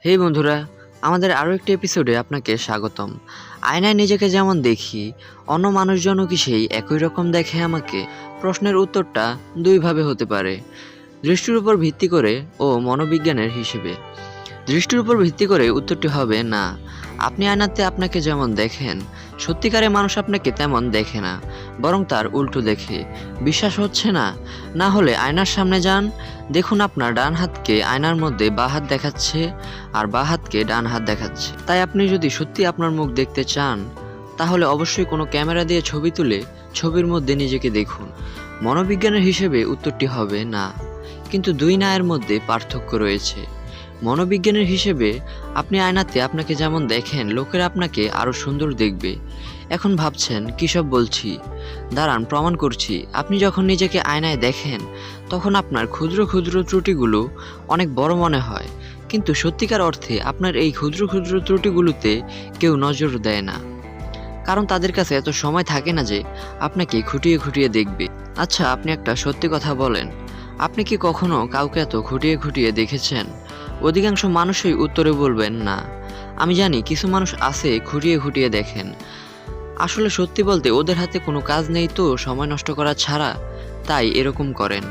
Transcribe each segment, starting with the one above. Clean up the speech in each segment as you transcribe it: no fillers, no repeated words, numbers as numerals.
হেই বন্ধুরা, আমাদের আরও একটি এপিসোডে আপনাকে স্বাগতম। আয়নায় নিজেকে যেমন দেখি, অন্য মানুষজনও কি সেই একই রকম দেখে আমাকে? প্রশ্নের উত্তরটা দুইভাবে হতে পারে, দৃষ্টির উপর ভিত্তি করে ও মনোবিজ্ঞানের হিসেবে। দৃষ্টির উপর ভিত্তি করে উত্তরটি হবে না। আপনি আয়নাতে আপনাকে যেমন দেখেন, সত্যিকারের মানুষ আপনাকে তেমন দেখে না, বরং তার উল্টো দেখে। বিশ্বাস হচ্ছে না? না হলে আয়নার সামনে যান, দেখুন আপনার ডান হাতকে আয়নার মধ্যে বাঁ হাত দেখাচ্ছে আর বাঁ হাতকে ডান হাত দেখাচ্ছে। তাই আপনি যদি সত্যি আপনার মুখ দেখতে চান, তাহলে অবশ্যই কোনো ক্যামেরা দিয়ে ছবি তুলে ছবির মধ্যে নিজেকে দেখুন। মনোবিজ্ঞানের হিসেবে উত্তরটি হবে না, কিন্তু দুই নায়ের মধ্যে পার্থক্য রয়েছে। মনোবিজ্ঞানের হিসেবে আপনি আয়নাতে আপনাকে যেমন দেখেন, লোকেরা আপনাকে আরও সুন্দর দেখবে। এখন ভাবছেন কী সব বলছি? দাঁড়ান, প্রমাণ করছি। আপনি যখন নিজেকে আয়নায় দেখেন, তখন আপনার ক্ষুদ্র ক্ষুদ্র ত্রুটিগুলো অনেক বড় মনে হয়, কিন্তু সত্যিকার অর্থে আপনার এই ক্ষুদ্র ক্ষুদ্র ত্রুটিগুলোতে কেউ নজর দেয় না, কারণ তাদের কাছে এত সময় থাকে না যে আপনাকে খুঁটিয়ে খুঁটিয়ে দেখবে। আচ্ছা, আপনি একটা সত্যি কথা বলেন, আপনি কি কখনো কাউকে এত খুঁটিয়ে খুঁটিয়ে দেখেছেন? অধিকাংশ মানুষই উত্তরে বলবেন না। আমি জানি কিছু মানুষ আছে খুঁটিয়ে খুঁটিয়ে দেখেন। আসলে সত্যি বলতে ওদের হাতে কোনো কাজ নেই তো, সময় নষ্ট করা ছাড়া, তাই এরকম করেন।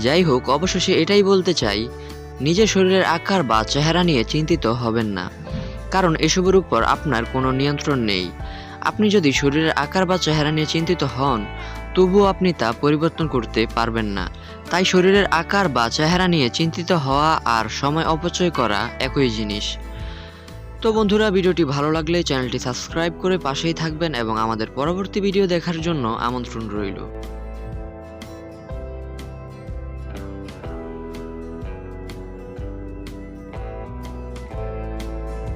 যাই হোক, অবশেষে এটাই বলতে চাই, নিজের শরীরের আকার বা চেহারা নিয়ে চিন্তিত হবেন না, কারণ এসবের উপর আপনার কোনো নিয়ন্ত্রণ নেই। আপনি যদি শরীরের আকার বা চেহারা নিয়ে চিন্তিত হন, তবুও আপনি তা পরিবর্তন করতে পারবেন না। তাই শরীরের আকার বা চেহারা নিয়ে চিন্তিত হওয়া আর সময় অপচয় করা একই জিনিস। তো বন্ধুরা, ভিডিওটি ভালো লাগলে চ্যানেলটি সাবস্ক্রাইব করে পাশেই থাকবেন এবং আমাদের পরবর্তী ভিডিও দেখার জন্য আমন্ত্রণ রইল।